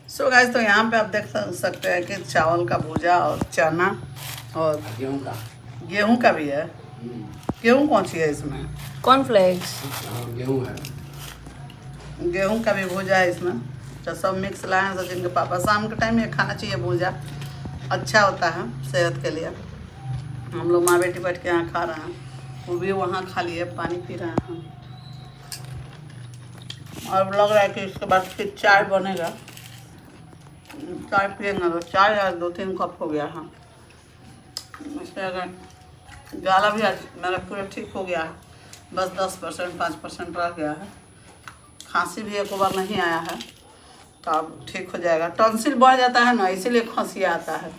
So guys, तो यहाँ पे आप देख सकते हैं कि चावल का भूजा और चना और गेहूं का भी है। गेहूं कौन सी है इसमें? कॉर्नफ्लेक्स। गेहूँ है। गेहूं का भी भूजा है इसमें। तो सब मिक्स लाए हैं सचिन के पापा। शाम के टाइम ये खाना चाहिए भूजा, अच्छा होता है सेहत के लिए। हम लोग माँ बेटी बैठ के यहाँ खा रहे हैं, वो भी वहाँ खा लिए, पानी पी रहे हैं। और लग रहा है कि इसके बाद फिर चाय बनेगा। चाय पिएंगे तो चाय आज 2-3 कप हो गया है। इससे अगर गला भी आज मेरा पूरा ठीक हो गया है, बस 10% 5% रह गया है। खांसी भी एक बार नहीं आया है, तो अब ठीक हो जाएगा। टॉन्सिल बढ़ जाता है ना, इसीलिए खांसी आता है।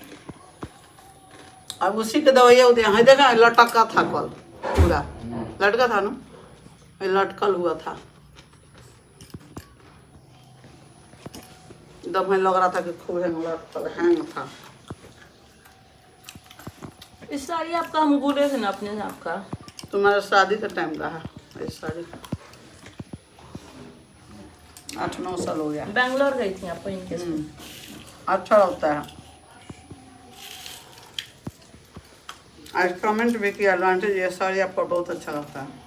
अब उसी के दवाइयाँ होती है। देखा लटका था कल, पूरा लटका था ना, ये लटकल हुआ था। एकदम लग रहा था कि खूब हैंग था। इस साड़ी आपका हम बोले थे ना अपने से आपका। तुम्हारा शादी का टाइम का है ये साड़ी। 8-9 साल हो गया। बैंगलोर गई थी आप इनके अच्छा लगता है। आज कमेंट भी किया एडवांटेज, ये साड़ी आपको बहुत अच्छा लगता है।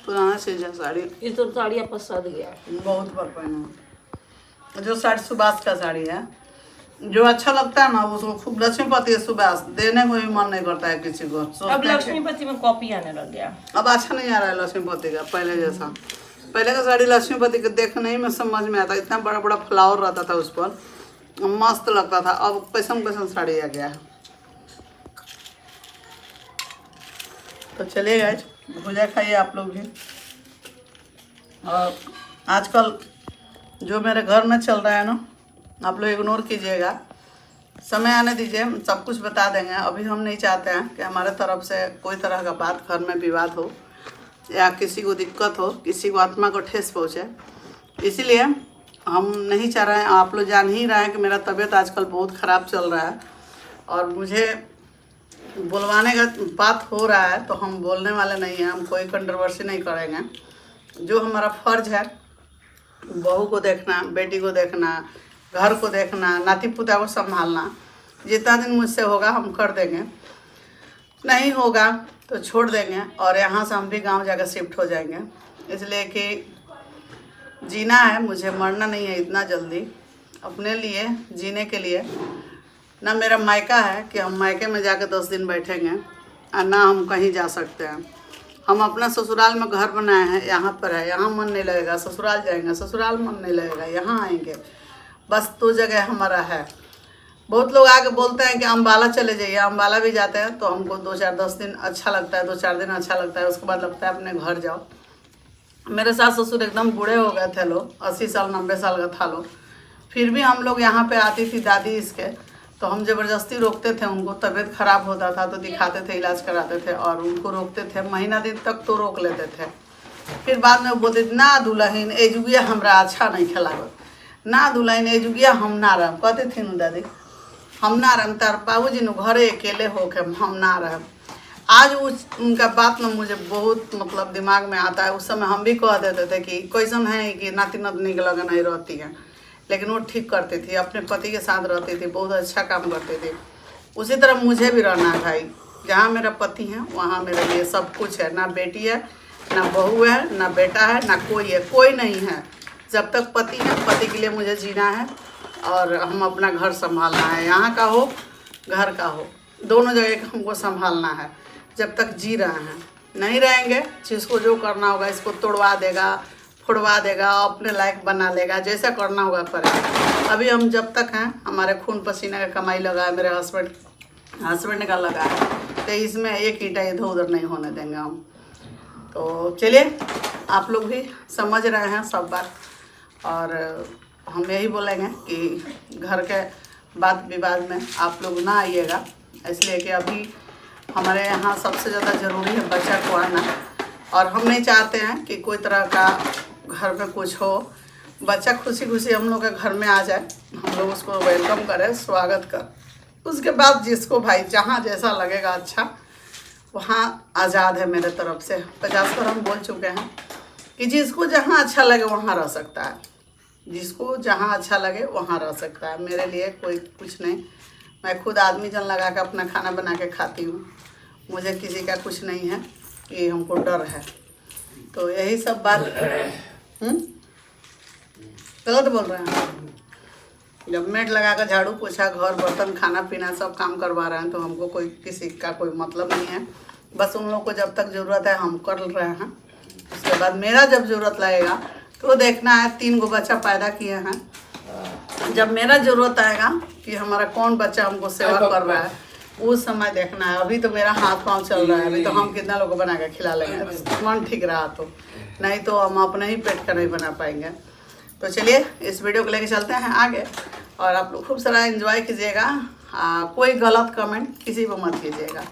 पुराना चीज है साड़ी, ये तो साड़ी आपका सद गया। बहुत बार पहना। जो साड़ी सुभाष का साड़ी है, जो अच्छा लगता है ना उसको खूब। लक्ष्मीपति सुभाष देने को भी मन नहीं करता है किसी को। अब सोचते हैं कि- लक्ष्मीपति में कॉपी आने लग गया। अब अच्छा नहीं आ रहा है लक्ष्मीपति का पहले जैसा। पहले का साड़ी लक्ष्मीपति के देखने ही में समझ में आता, इतना बड़ा बड़ा फ्लावर रहता था उस पर, मस्त लगता था। अब कैसन कैसन साड़ी आ गया है। तो चलिए गाइस, भुजा खाइए आप लोग भी। और आजकल जो मेरे घर में चल रहा है ना, आप लोग इग्नोर कीजिएगा। समय आने दीजिए, हम सब कुछ बता देंगे। अभी हम नहीं चाहते हैं कि हमारे तरफ से कोई तरह का बात, घर में विवाद हो या किसी को दिक्कत हो, किसी को आत्मा को ठेस पहुँचे। इसीलिए हम नहीं चाह रहे हैं। आप लोग जान ही रहे हैं कि मेरा तबीयत आजकल बहुत ख़राब चल रहा है, और मुझे बुलवाने का बात हो रहा है तो हम बोलने वाले नहीं हैं। हम कोई कंट्रोवर्सी नहीं करेंगे। जो हमारा फ़र्ज है, बहू को देखना, बेटी को देखना, घर को देखना, नाती पोता को संभालना, जितना दिन मुझसे होगा हम कर देंगे। नहीं होगा तो छोड़ देंगे, और यहाँ से हम भी गांव जाकर शिफ्ट हो जाएंगे। इसलिए कि जीना है मुझे, मरना नहीं है इतना जल्दी। अपने लिए जीने के लिए ना मेरा मायका है कि हम मायके में जाकर 10 दिन बैठेंगे, और ना हम कहीं जा सकते हैं। हम अपना ससुराल में घर बनाए हैं, यहाँ पर है, यहाँ मन नहीं लगेगा। ससुराल जाएंगे, ससुराल मन नहीं लगेगा, यहाँ आएंगे। बस 2 जगह हमारा है। बहुत लोग आके बोलते हैं कि अम्बाला चले जाइए। अम्बाला भी जाते हैं तो हमको 2-4-10 दिन अच्छा लगता है, 2-4 दिन अच्छा लगता है। उसके बाद लगता है अपने घर जाओ। मेरे सास ससुर एकदम बूढ़े हो गए थे लोग, 80 साल 90 साल का था लोग। फिर भी हम लोग यहाँ पे आती थी दादी इसके, तो हम ज़बरदस्ती रोकते थे उनको। तबीयत ख़राब होता था तो दिखाते थे, इलाज कराते थे, और उनको रोकते थे। महीना दिन तक तो रोक लेते थे। फिर बाद में वो बोलते थे, ना दुल्हन ए जुगिया हमरा अच्छा नहीं खेला, ना दुल्हन ए जुगिया हम ना रह। कहते थे न दादी, हम ना रह, तार बाबूजी न घरे अकेले होके हम ना रह। आज उनका बात ना मुझे बहुत मतलब दिमाग में आता है। उस समय हम भी कह देते थे कि कैसन है कि नाती नतनी के लगे नहीं रहती हैं, लेकिन वो ठीक करती थी, अपने पति के साथ रहती थी, बहुत अच्छा काम करती थी। उसी तरह मुझे भी रहना है भाई। जहाँ मेरा पति है वहाँ मेरे लिए सब कुछ है। ना बेटी है, ना बहू है, ना बेटा है, ना कोई है, कोई नहीं है। जब तक पति है, पति के लिए मुझे जीना है, और हम अपना घर संभालना है। यहाँ का हो, घर का हो, दोनों जगह का हमको संभालना है। जब तक जी रहे हैं, नहीं रहेंगे, जिसको जो करना होगा इसको तोड़वा देगा, फुड़वा देगा, अपने लायक बना लेगा, जैसा करना होगा करेगा। अभी हम जब तक हैं, हमारे खून पसीने का कमाई लगा है, मेरे हस्बैंड का लगा है, तो इसमें एक ईंटा इधर उधर नहीं होने देंगे हम। तो चलिए, आप लोग भी समझ रहे हैं सब बात, और हम यही बोलेंगे कि घर के बात विवाद में आप लोग ना आइएगा। इसलिए कि अभी हमारे यहाँ सबसे ज़्यादा ज़रूरी है बच्चा को आना, और हम नहीं चाहते हैं कि कोई तरह का घर में कुछ हो। बच्चा खुशी खुशी हम लोग के घर में आ जाए, हम लोग उसको वेलकम करें, स्वागत कर। उसके बाद जिसको भाई जहाँ जैसा लगेगा अच्छा, वहाँ आज़ाद है मेरे तरफ से। 50 बार हम बोल चुके हैं कि जिसको जहाँ अच्छा लगे वहाँ रह सकता है, जिसको जहाँ अच्छा लगे वहाँ रह सकता है। मेरे लिए कोई कुछ नहीं, मैं खुद आदमी जन लगा के अपना खाना बना के खाती हूँ, मुझे किसी का कुछ नहीं है कि हमको डर है। तो यही सब बात गलत बोल रहे हैं। जब मेड लगा कर झाड़ू पोछा घर बर्तन खाना पीना सब काम करवा रहे हैं तो हमको कोई किसी का कोई मतलब नहीं है। बस उन लोग को जब तक ज़रूरत है हम कर रहे हैं, उसके बाद मेरा जब ज़रूरत लगेगा तो देखना है। 3 गो बच्चा पैदा किए हैं, जब मेरा ज़रूरत आएगा कि हमारा कौन बच्चा हमको सेवा कर रहा है उस समय देखना है। अभी तो मेरा हाथ पाँव चल रहा है, अभी तो हम कितना लोगों को बना के खिला लेंगे, मन ठीक रहा तो, नहीं तो हम अपने ही पेट का नहीं बना पाएंगे। तो चलिए इस वीडियो को लेके चलते हैं आगे, और आप लोग खूब सारा एंजॉय कीजिएगा। कोई गलत कमेंट किसी को मत कीजिएगा,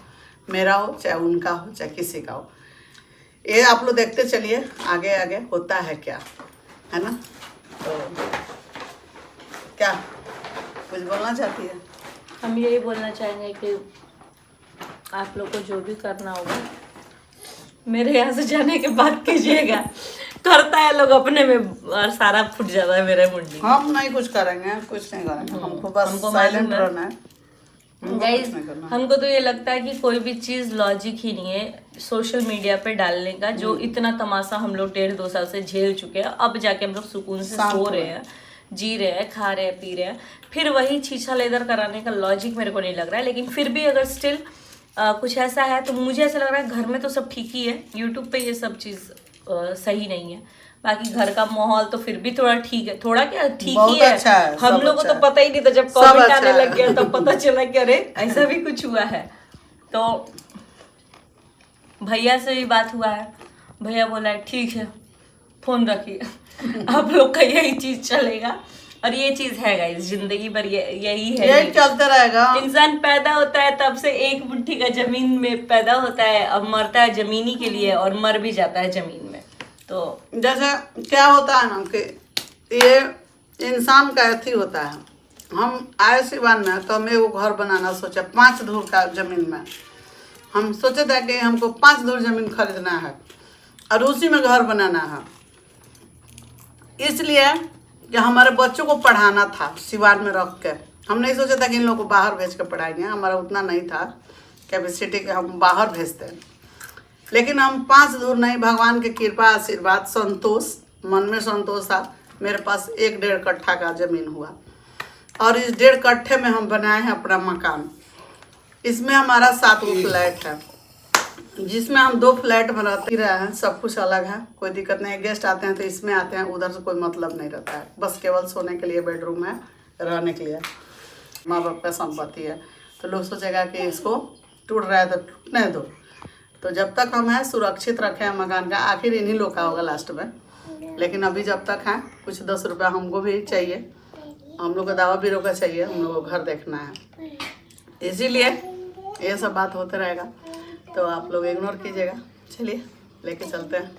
मेरा हो चाहे उनका हो चाहे किसी का हो। ये आप लोग देखते चलिए आगे आगे होता है क्या, है ना। तो क्या कुछ बोलना चाहती है? हम यही बोलना चाहेंगे कि आप लोग को जो भी करना होगा मेरे यहाँ से जाने के बाद कीजिएगा। करता है लोग अपने में और सारा फुट जाता है मेरे मुंडी। हम नहीं कुछ करेंगे, कुछ नहीं करेंगे, हमको बस साइलेंट रहना है। गाइस हमको तो ये लगता है कि कोई भी चीज लॉजिक ही नहीं है सोशल मीडिया पे डालने का। जो इतना तमाशा हम लोग 1.5-2 साल से झेल चुके हैं, अब जाके हम लोग सुकून से सो रहे हैं, जी रहे हैं, खा रहे हैं, पी रहे हैं, फिर वही छीछा लेदर कराने का लॉजिक मेरे को नहीं लग रहा है। लेकिन फिर भी अगर स्टिल कुछ ऐसा है तो मुझे ऐसा लग रहा है घर में तो सब ठीक ही है, यूट्यूब पे ये सब चीज़ सही नहीं है। बाकी घर का माहौल तो फिर भी थोड़ा ठीक है, थोड़ा क्या ठीक ही है। अच्छा है, हम लोग को तो पता ही नहीं था, जब कमेंट आने लग गया तब पता चला कि अरे ऐसा भी कुछ हुआ है। तो भैया से भी बात हुआ है, भैया बोला है ठीक है फोन रखिए। आप लोग का यही चीज चलेगा और ये चीज है गाइस, जिंदगी भर यही है, यही चलते रहेगा। इंसान पैदा होता है तब से एक मुट्ठी का जमीन में पैदा होता है, अब मरता है जमीनी के लिए और मर भी जाता है जमीन में। तो जैसे क्या होता है ना कि ये इंसान का अथी होता है। हम आए सिवान में तो हमें वो घर बनाना सोचा 5 धूर का जमीन में, हम सोचे थे कि हमको 5 धूर जमीन खरीदना है और उसी में घर बनाना है, इसलिए कि हमारे बच्चों को पढ़ाना था सिवान में रख के। हम नहीं सोचा था कि इन लोगों को बाहर भेज कर पढ़ाएंगे, हमारा उतना नहीं था कैपेसिटी कि हम बाहर भेजते हैं। लेकिन हम 5 धूर नहीं, भगवान की कृपा आशीर्वाद संतोष, मन में संतोष था। मेरे पास 1-1.5 कट्ठा का ज़मीन हुआ और इस 1.5 कट्ठे में हम बनाए हैं अपना मकान। इसमें हमारा 7 गो फ्लैट है, जिसमें हम 2 फ्लैट में रहते रहे हैं। सब कुछ अलग है, कोई दिक्कत नहीं है। गेस्ट आते हैं तो इसमें आते हैं, उधर से कोई मतलब नहीं रहता है। बस केवल सोने के लिए बेडरूम है, रहने के लिए। माँ बाप का संपत्ति है तो लोग सोचेगा कि इसको टूट रहा है तो टूटने दो। तो जब तक हम हैं सुरक्षित रखें हैं मकान का, आखिर इन्हीं लोग का होगा लास्ट में। लेकिन अभी जब तक हैं कुछ 10 रुपया हमको भी चाहिए, हम लोग को दावा बीरो का चाहिए, हम लोग को घर देखना है, इसीलिए ये सब बात होते रहेगा। तो आप लोग इग्नोर कीजिएगा। चलिए लेके चलते हैं।